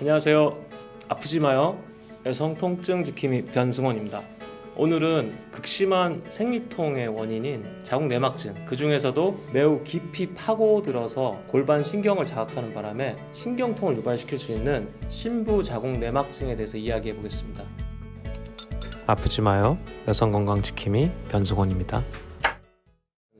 안녕하세요. 아프지 마요. 여성 통증 지킴이 변승원입니다. 오늘은 극심한 생리통의 원인인 자궁내막증, 그 중에서도 매우 깊이 파고들어서 골반 신경을 자극하는 바람에 신경통을 유발시킬 수 있는 신부자궁내막증에 대해서 이야기해 보겠습니다. 아프지 마요. 여성 건강 지킴이 변승원입니다.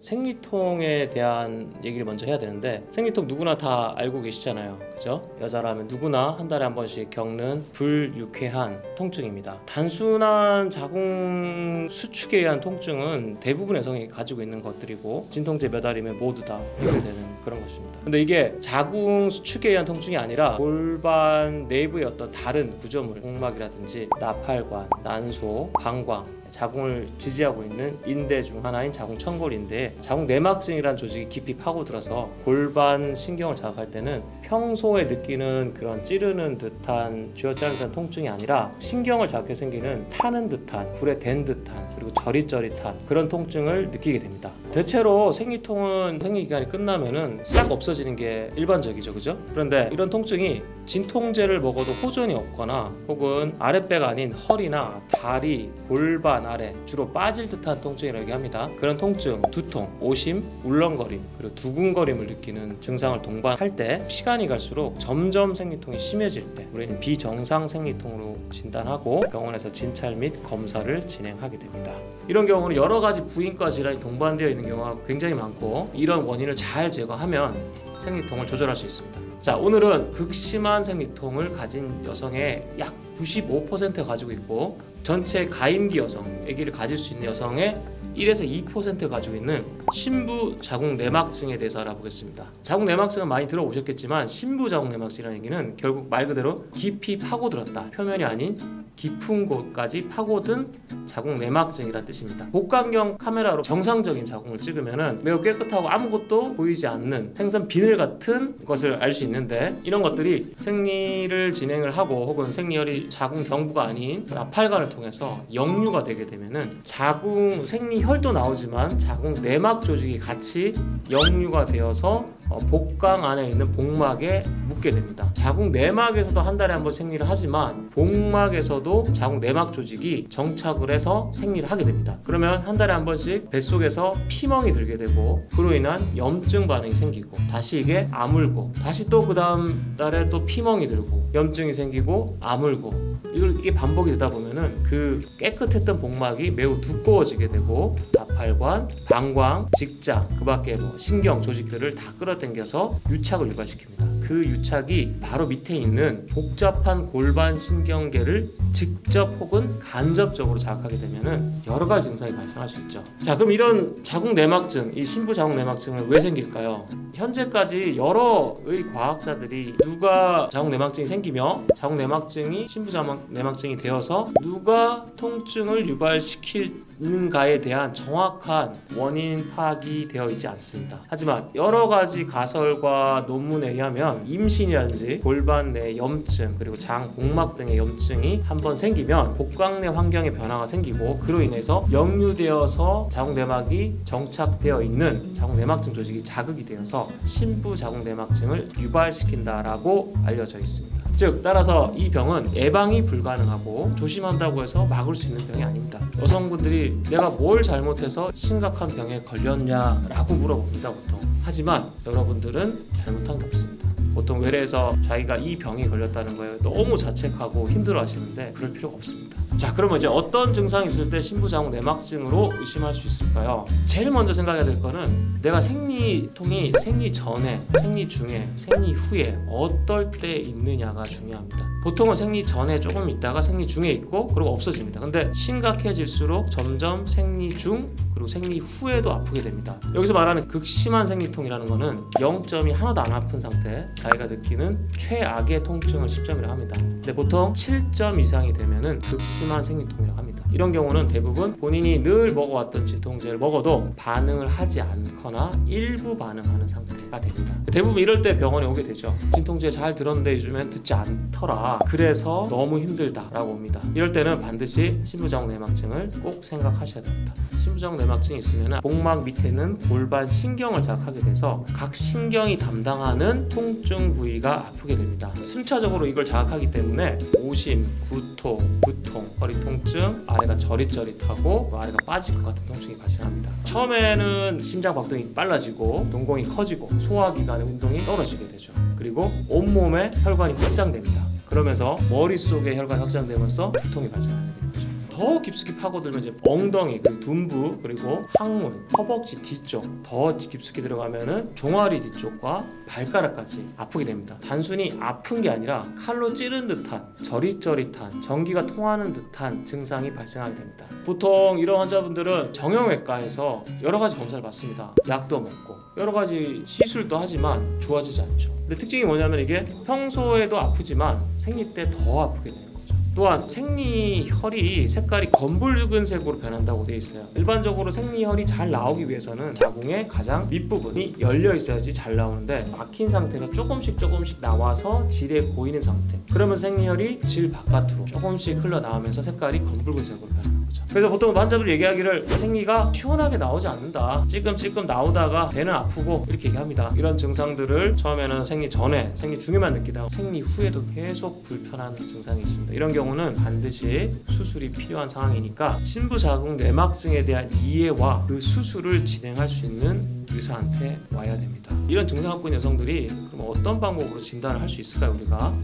생리통에 대한 얘기를 먼저 해야 되는데, 생리통 누구나 다 알고 계시잖아요, 그죠? 여자라면 누구나 한 달에 한 번씩 겪는 불유쾌한 통증입니다. 단순한 자궁 수축에 의한 통증은 대부분 여성이 가지고 있는 것들이고, 진통제 몇 알이면 모두 다 해결되는 그런 것입니다. 근데 이게 자궁 수축에 의한 통증이 아니라 골반 내부의 어떤 다른 구조물, 복막이라든지 나팔관, 난소, 방광, 자궁을 지지하고 있는 인대 중 하나인 자궁천골인데, 자궁내막증이란 조직이 깊이 파고들어서 골반 신경을 자극할 때는 평소에 느끼는 그런 찌르는 듯한 쥐어짜는 통증이 아니라 신경을 자극해 생기는 타는 듯한, 불에 댄 듯한, 그리고 저릿저릿한 그런 통증을 느끼게 됩니다. 대체로 생리통은 생리기간이 끝나면은 싹 없어지는 게 일반적이죠, 그죠? 그런데 이런 통증이 진통제를 먹어도 호전이 없거나, 혹은 아랫배가 아닌 허리나 다리, 골반 아래 주로 빠질 듯한 통증이라고 얘기합니다. 그런 통증, 두통, 오심, 울렁거림, 그리고 두근거림을 느끼는 증상을 동반할 때 시간이 갈수록 점점 생리통이 심해질 때 우리는 비정상 생리통으로 진단하고 병원에서 진찰 및 검사를 진행하게 됩니다. 이런 경우는 여러 가지 부인과 질환이 동반되어 있는 경우가 굉장히 많고, 이런 원인을 잘 제거하면 생리통을 조절할 수 있습니다. 자, 오늘은 극심한 생리통을 가진 여성의 약 95%가 가지고 있고, 전체 가임기 여성, 아기를 가질 수 있는 여성의 1에서 2%가 가지고 있는 신부자궁내막증에 대해서 알아보겠습니다. 자궁내막증은 많이 들어보셨겠지만, 신부자궁내막증이라는 얘기는 결국 말 그대로 깊이 파고들었다, 표면이 아닌 깊은 곳까지 파고든 자궁내막증이라는 뜻입니다. 복강경 카메라로 정상적인 자궁을 찍으면 매우 깨끗하고 아무것도 보이지 않는 생선 비늘 같은 것을 알 수 있는데, 이런 것들이 생리를 진행을 하고 혹은 생리혈이 자궁 경부가 아닌 나팔관을 통해서 역류가 되게 되면은 자궁 생리혈도 나오지만 자궁 내막 조직이 같이 역류가 되어서 복강 안에 있는 복막에 묻게 됩니다. 자궁 내막에서도 한 달에 한 번 생리를 하지만 복막에서도 자궁 내막 조직이 정착을 해서 생리를 하게 됩니다. 그러면 한 달에 한 번씩 뱃속에서 피멍이 들게 되고, 그로 인한 염증 반응이 생기고, 다시 이게 아물고, 다시 또 그 다음 달에 또 피멍이 들고 염증이 생기고 아물고, 이게 반복이 되다 보면은 그 깨끗했던 복막이 매우 두꺼워지게 되고, 나팔관, 방광, 직장, 그 밖에 신경 조직들을 다 끌어당겨서 유착을 유발시킵니다. 그 유착이 바로 밑에 있는 복잡한 골반 신경계를 직접 혹은 간접적으로 자극하게 되면은 여러 가지 증상이 발생할 수 있죠. 자, 그럼 이런 자궁내막증, 이 신부자궁내막증은 왜 생길까요? 현재까지 여러의 과학자들이 누가 자궁내막증이 생기며 자궁내막증이 신부자궁내막증이 되어서 누가 통증을 유발시키는가에 대한 정확한 원인 파악이 되어 있지 않습니다. 하지만 여러 가지 가설과 논문에 의하면 임신이라든지 골반 내 염증, 그리고 장, 복막 등의 염증이 한번 생기면 복강 내 환경의 변화가 생기고, 그로 인해서 역류되어서 자궁내막이 정착되어 있는 자궁내막증 조직이 자극이 되어서 신부자궁내막증을 유발시킨다라고 알려져 있습니다. 즉, 따라서 이 병은 예방이 불가능하고 조심한다고 해서 막을 수 있는 병이 아닙니다. 여성분들이 내가 뭘 잘못해서 심각한 병에 걸렸냐라고 물어봅니다, 보통. 하지만 여러분들은 잘못한 게 없습니다. 보통 외래에서 자기가 이 병에 걸렸다는 거에 너무 자책하고 힘들어 하시는데, 그럴 필요가 없습니다. 자, 그러면 이제 어떤 증상이 있을 때 신부자궁내막증으로 의심할 수 있을까요? 제일 먼저 생각해야 될 거는, 내가 생리통이 생리 전에, 생리 중에, 생리 후에 어떨 때 있느냐가 중요합니다. 보통은 생리 전에 조금 있다가 생리 중에 있고, 그리고 없어집니다. 근데 심각해질수록 점점 생리 중, 그리고 생리 후에도 아프게 됩니다. 여기서 말하는 극심한 생리통이라는 거는 0점이 하나도 안 아픈 상태, 자기가 느끼는 최악의 통증을 10점이라고 합니다. 근데 보통 7점 이상이 되면은 극심한 생리통이라고 합니다. 이런 경우는 대부분 본인이 늘 먹어왔던 진통제를 먹어도 반응을 하지 않거나 일부 반응하는 상태가 됩니다. 대부분 이럴 때 병원에 오게 되죠. 진통제 잘 들었는데 요즘엔 듣지 않더라, 그래서 너무 힘들다 라고 옵니다. 이럴 때는 반드시 신부자국 내막증을 꼭 생각하셔야 됩니다. 신부자국 내막증이 있으면 복막 밑에는 골반 신경을 자극하게 돼서 각 신경이 담당하는 통증 부위가 아프게 됩니다. 순차적으로 이걸 자극하기 때문에 오심, 구토, 두통, 허리 통증, 아래가 저릿저릿하고 아래가 빠질 것 같은 통증이 발생합니다. 처음에는 심장 박동이 빨라지고 동공이 커지고 소화기관의 운동이 떨어지게 되죠. 그리고 온몸에 혈관이 확장됩니다. 그러면서 머릿속에 혈관이 확장되면서 두통이 발생하게 되는 거죠. 더 깊숙이 파고들면 이제 엉덩이, 그리고 둔부, 그리고 항문, 허벅지 뒤쪽 더 깊숙이 들어가면은 종아리 뒤쪽과 발가락까지 아프게 됩니다. 단순히 아픈 게 아니라 칼로 찌른 듯한 저릿저릿한 전기가 통하는 듯한 증상이 발생하게 됩니다. 보통 이런 환자분들은 정형외과에서 여러 가지 검사를 받습니다. 약도 먹고 여러 가지 시술도 하지만 좋아지지 않죠. 근데 특징이 뭐냐면 이게 평소에도 아프지만 생리 때 더 아프게 돼요. 또한 생리혈이 색깔이 검붉은색으로 변한다고 되어 있어요. 일반적으로 생리혈이 잘 나오기 위해서는 자궁의 가장 밑부분이 열려 있어야지 잘 나오는데 막힌 상태가 조금씩 나와서 질에 고이는 상태, 그러면서 생리혈이 질 바깥으로 조금씩 흘러나오면서 색깔이 검붉은색으로 변하는 거죠. 그래서 보통 환자분이 얘기하기를 생리가 시원하게 나오지 않는다, 찔끔찔끔 나오다가 배는 아프고 이렇게 얘기합니다. 이런 증상들을 처음에는 생리 전에, 생리 중에만 느끼다가 생리 후에도 계속 불편한 증상이 있습니다. 이런 경우는 반드시 수술이 필요한 상황이니까 신부자국 내막증에 대한 이해와 그 수술을 진행할 수 있는 의사한테 와야 됩니다. 이런 증상 갖고 있는 여성들이 그럼 어떤 방법으로 진단을 할 수 있을까요? 우리가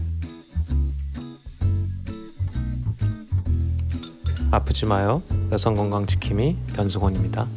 아프지 마요. 여성건강지킴이 변승원입니다.